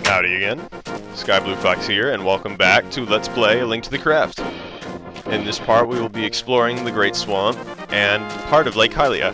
Howdy again, Sky Blue Fox here, and welcome back to Let's Play A Link to the Craft. In this part we will be exploring the Great Swamp and part of Lake Hylia.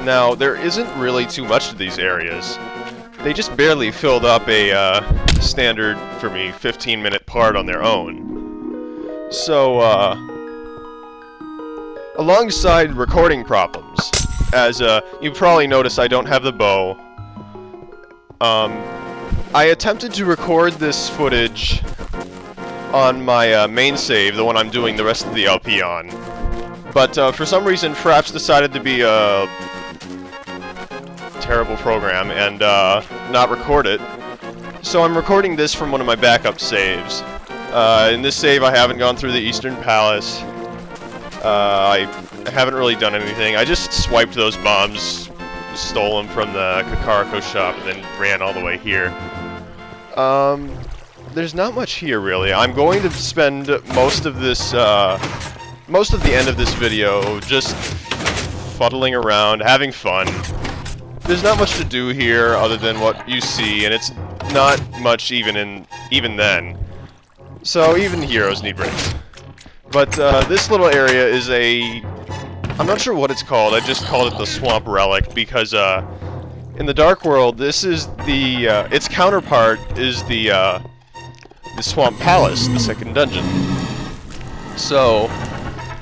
Now, there isn't really too much to these areas. They just barely filled up a standard, for me, 15-minute part on their own. So, alongside recording problems, as you probably noticed I don't have the bow. I attempted to record this footage on my main save, the one I'm doing the rest of the LP on. But for some reason, Fraps decided to be a terrible program and not record it. So I'm recording this from one of my backup saves. In this save, I haven't gone through the Eastern Palace. I haven't really done anything. I just swiped those bombs, stole them from the Kakariko shop, and then ran all the way here. There's not much here, really. I'm going to spend most of this, most of the end of this video just fuddling around, having fun. There's not much to do here other than what you see, and it's not much even then. So even heroes need breaks. But this little area is I'm not sure what it's called. I just called it the Swamp Relic because in the Dark World, this is its counterpart is the Swamp Palace, the second dungeon. So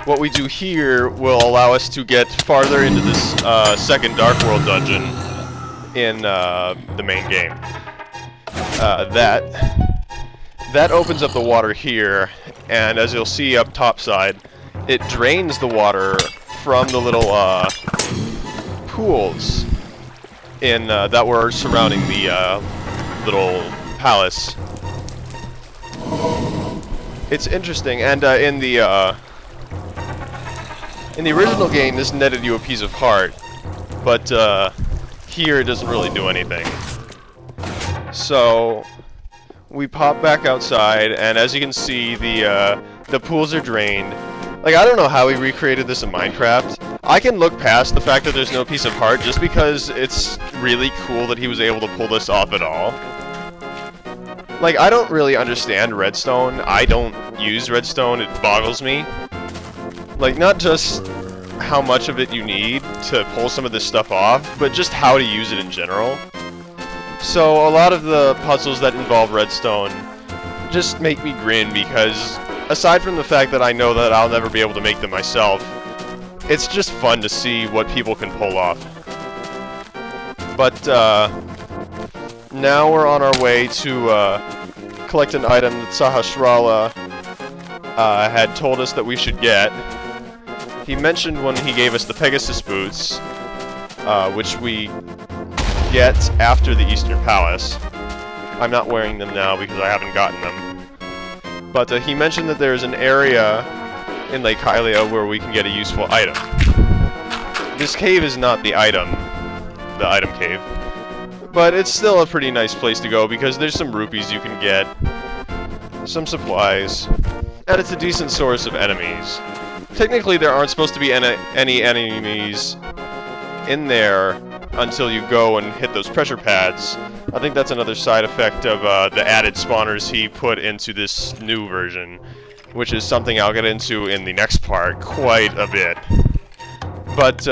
what we do here will allow us to get farther into this second Dark World dungeon in the main game. That opens up the water here, and as you'll see up topside, it drains the water from the little pools that were surrounding the little palace. It's interesting, and in the original game, this netted you a piece of heart, but here it doesn't really do anything. So we pop back outside, and as you can see, the pools are drained. Like, I don't know how he recreated this in Minecraft. I can look past the fact that there's no piece of heart just because it's really cool that he was able to pull this off at all. Like, I don't really understand redstone. I don't use redstone. It boggles me. Like, not just how much of it you need to pull some of this stuff off, but just how to use it in general. So a lot of the puzzles that involve redstone just make me grin because, aside from the fact that I know that I'll never be able to make them myself, it's just fun to see what people can pull off. But now we're on our way to collect an item that Sahasrara had told us that we should get. He mentioned when he gave us the Pegasus boots, which we get after the Eastern Palace. I'm not wearing them now because I haven't gotten them. But he mentioned that there's an area in Lake Hylia where we can get a useful item. This cave is not the item cave, but it's still a pretty nice place to go because there's some rupees you can get, some supplies, and it's a decent source of enemies. Technically, there aren't supposed to be any enemies in there until you go and hit those pressure pads. I think that's another side effect of the added spawners he put into this new version, which is something I'll get into in the next part quite a bit. But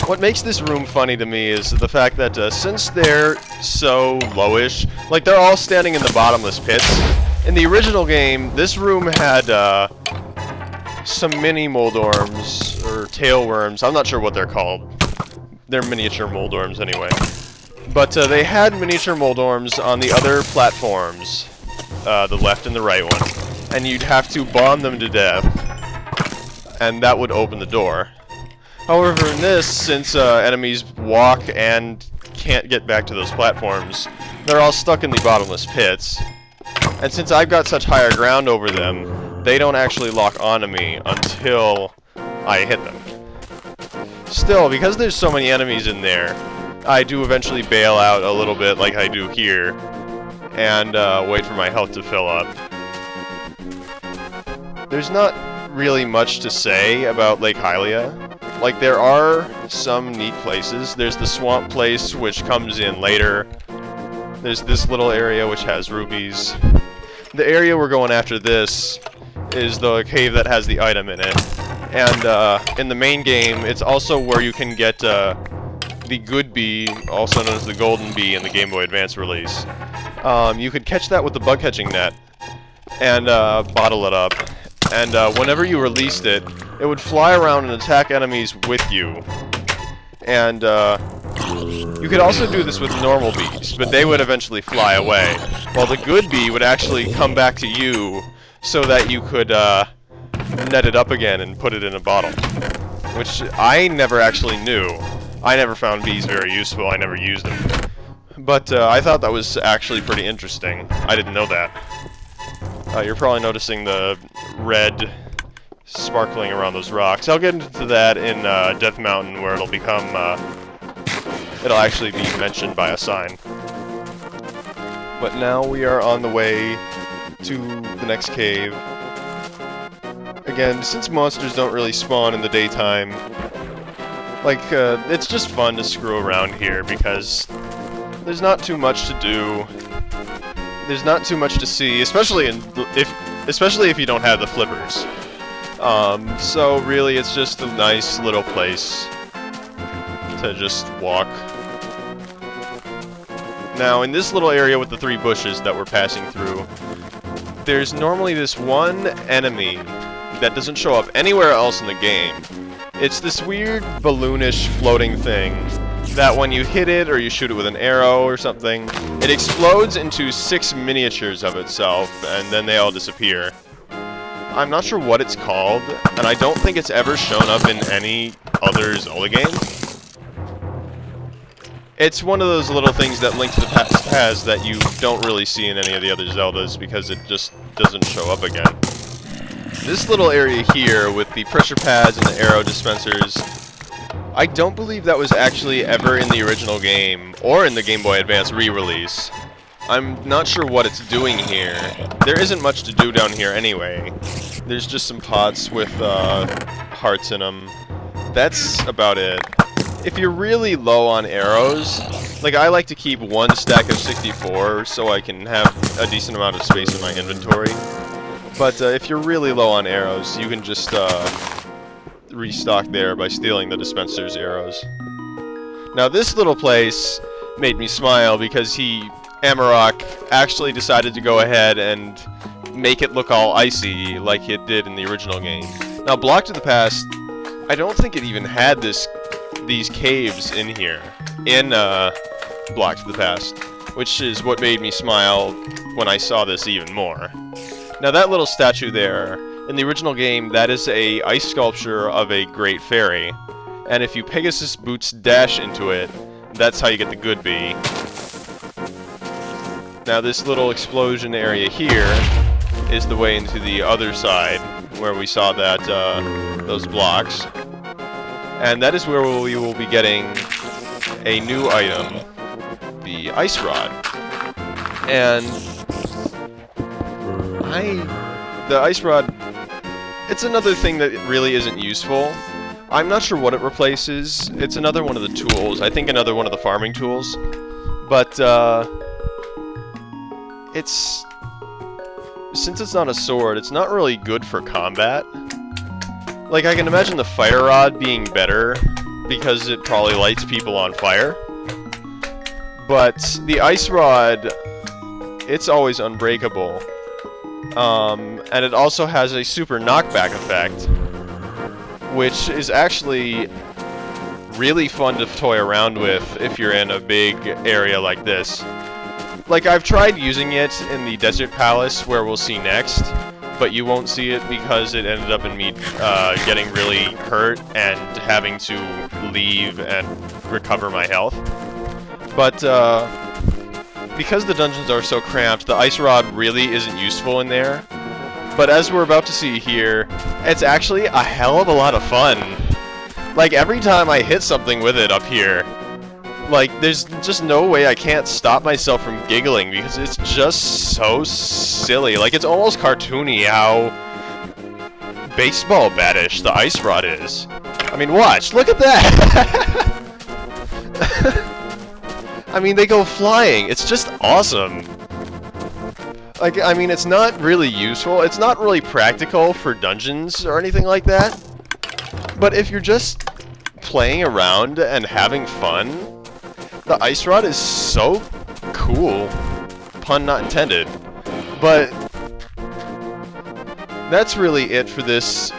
what makes this room funny to me is the fact that since they're so lowish, like they're all standing in the bottomless pits. In the original game, this room had some mini moldorms, or tailworms, I'm not sure what they're called. They're miniature moldorms anyway. But they had miniature moldorms on the other platforms, the left and the right one, and you'd have to bomb them to death, and that would open the door. However, in this, since enemies walk and can't get back to those platforms, they're all stuck in the bottomless pits. And since I've got such higher ground over them, they don't actually lock onto me until I hit them. Still, because there's so many enemies in there, I do eventually bail out a little bit like I do here, and wait for my health to fill up. There's not really much to say about Lake Hylia. Like, there are some neat places. There's the swamp place, which comes in later. There's this little area which has rubies. The area we're going after this is the cave that has the item in it. And in the main game, it's also where you can get the good bee, also known as the golden bee in the Game Boy Advance release. You could catch that with the bug catching net and bottle it up. And whenever you released it, it would fly around and attack enemies with you. And you could also do this with normal bees, but they would eventually fly away. While the good bee would actually come back to you so that you could net it up again and put it in a bottle. Which I never actually knew. I never found bees very useful, I never used them. But I thought that was actually pretty interesting. I didn't know that. You're probably noticing the red sparkling around those rocks. I'll get into that in Death Mountain, where it'll become, it'll actually be mentioned by a sign. But now we are on the way to the next cave. Again, since monsters don't really spawn in the daytime, like, it's just fun to screw around here because there's not too much to do. There's not too much to see, especially if you don't have the flippers. So really, it's just a nice little place to just walk. Now, in this little area with the 3 bushes that we're passing through, there's normally this one enemy that doesn't show up anywhere else in the game. It's this weird balloonish floating thing that when you hit it or you shoot it with an arrow or something, it explodes into 6 miniatures of itself, and then they all disappear. I'm not sure what it's called, and I don't think it's ever shown up in any other Zelda game. It's one of those little things that Link to the Past has that you don't really see in any of the other Zeldas because it just doesn't show up again. This little area here with the pressure pads and the arrow dispensers, I don't believe that was actually ever in the original game, or in the Game Boy Advance re-release. I'm not sure what it's doing here. There isn't much to do down here anyway. There's just some pots with hearts in them. That's about it. If you're really low on arrows, like I like to keep 1 stack of 64 so I can have a decent amount of space in my inventory. But if you're really low on arrows, you can just restock there by stealing the dispenser's arrows. Now this little place made me smile because Amarok, actually decided to go ahead and make it look all icy like it did in the original game. Now Block to the Past, I don't think it even had these caves in here, in Block to the Past, which is what made me smile when I saw this even more. Now that little statue there, in the original game, that is a ice sculpture of a great fairy, and if you Pegasus Boots dash into it, that's how you get the good bee. Now this little explosion area here is the way into the other side, where we saw that those blocks. And that is where we will be getting a new item, the Ice Rod. And the Ice Rod, it's another thing that really isn't useful. I'm not sure what it replaces. It's another one of the tools. I think another one of the farming tools. But, since it's not a sword, it's not really good for combat. Like, I can imagine the Fire Rod being better, because it probably lights people on fire. But the Ice Rod, it's always unbreakable. And it also has a super knockback effect, which is actually really fun to toy around with if you're in a big area like this. Like, I've tried using it in the Desert Palace, where we'll see next, but you won't see it because it ended up in me getting really hurt and having to leave and recover my health. But because the dungeons are so cramped, the Ice Rod really isn't useful in there. But as we're about to see here, it's actually a hell of a lot of fun. Like, every time I hit something with it up here, like, there's just no way I can't stop myself from giggling because it's just so silly. Like, it's almost cartoony how baseball batish the Ice Rod is. I mean, watch! Look at that! I mean, they go flying. It's just awesome. Like, I mean, it's not really useful. It's not really practical for dungeons or anything like that. But if you're just playing around and having fun, the ice rod is so cool. Pun not intended. But that's really it for this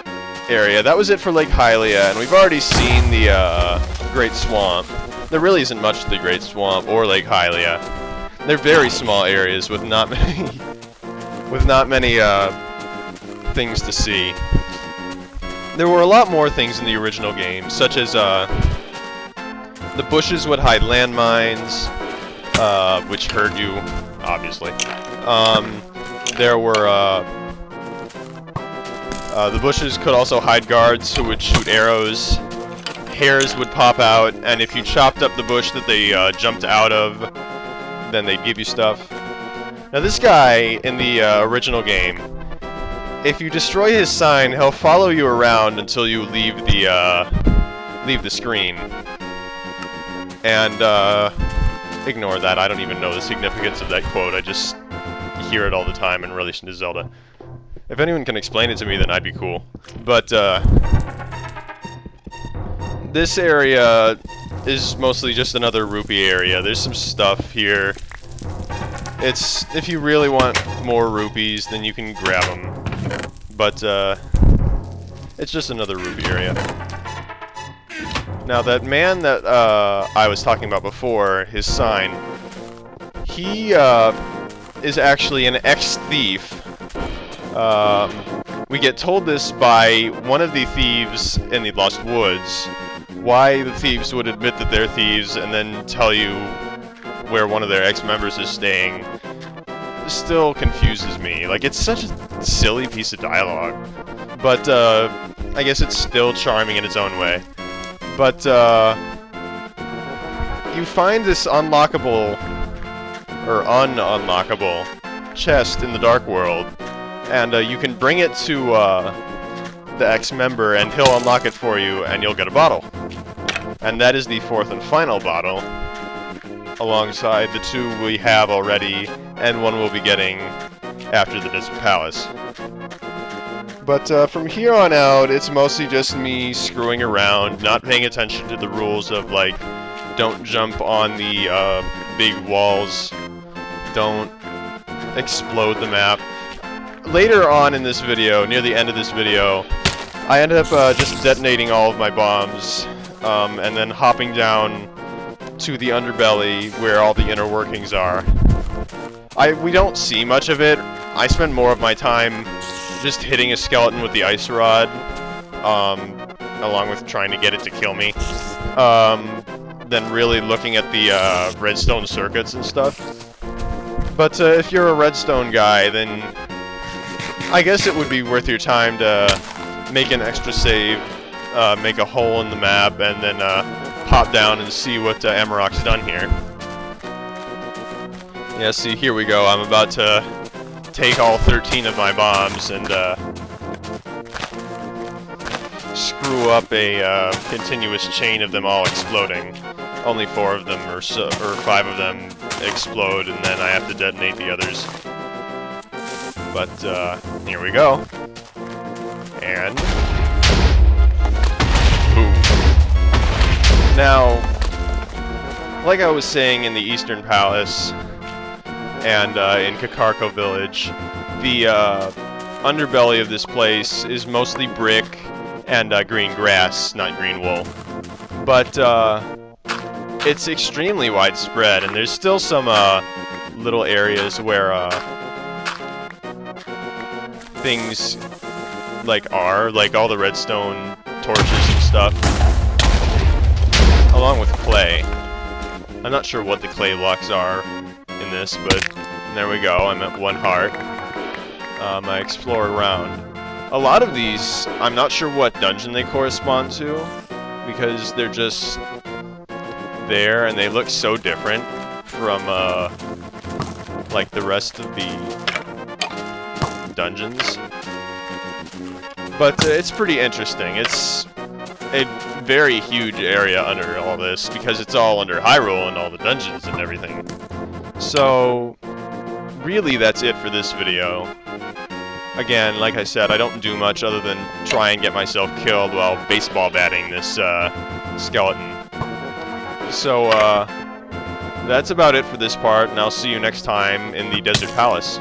area. That was it for Lake Hylia, and we've already seen the Great Swamp. There really isn't much to the Great Swamp or Lake Hylia. They're very small areas with not many things to see. There were a lot more things in the original game, such as the bushes would hide landmines, which hurt you, obviously. There were the bushes could also hide guards who would shoot arrows. Hairs would pop out, and if you chopped up the bush that they jumped out of, then they'd give you stuff. Now this guy in the original game, if you destroy his sign, he'll follow you around until you leave the screen. And ignore that. I don't even know the significance of that quote. I just hear it all the time in relation to Zelda. If anyone can explain it to me, then I'd be cool. But this area is mostly just another rupee area. There's some stuff here. It's, if you really want more rupees, then you can grab them. But it's just another rupee area. Now that man that I was talking about before, his sign, he is actually an ex-thief. We get told this by one of the thieves in the Lost Woods. Why the thieves would admit that they're thieves and then tell you where one of their ex-members is staying still confuses me. Like, it's such a silly piece of dialogue. But, I guess it's still charming in its own way. But, you find this unlockable, or un-unlockable, chest in the Dark World, and you can bring it to the ex-member, and he'll unlock it for you, and you'll get a bottle. And that is the fourth and final bottle, alongside the two we have already, and one we'll be getting after the Desert Palace. But from here on out, it's mostly just me screwing around, not paying attention to the rules of, like, don't jump on the big walls, don't explode the map. Later on in this video, near the end of this video, I ended up just detonating all of my bombs, and then hopping down to the underbelly where all the inner workings are. We don't see much of it. I spend more of my time just hitting a skeleton with the ice rod, along with trying to get it to kill me, than really looking at the redstone circuits and stuff. But if you're a redstone guy, then I guess it would be worth your time to make an extra save, make a hole in the map, and then pop down and see what Amarok's done here. Yeah, see, here we go. I'm about to take all 13 of my bombs and screw up a continuous chain of them all exploding. Only 4 of them, or 5 of them, explode, and then I have to detonate the others. But here we go. And boom. Now, like I was saying in the Eastern Palace and in Kakarko Village, the underbelly of this place is mostly brick and green grass, not green wool. But it's extremely widespread, and there's still some little areas where things like all the redstone torches and stuff, along with clay. I'm not sure what the clay blocks are in this, but there we go. I'm at 1 heart. I explore around. A lot of these, I'm not sure what dungeon they correspond to, because they're just there, and they look so different from like the rest of the dungeons. But it's pretty interesting. It's a very huge area under all this, because it's all under Hyrule and all the dungeons and everything. So, really that's it for this video. Again, like I said, I don't do much other than try and get myself killed while baseball batting this skeleton. So, that's about it for this part, and I'll see you next time in the Desert Palace.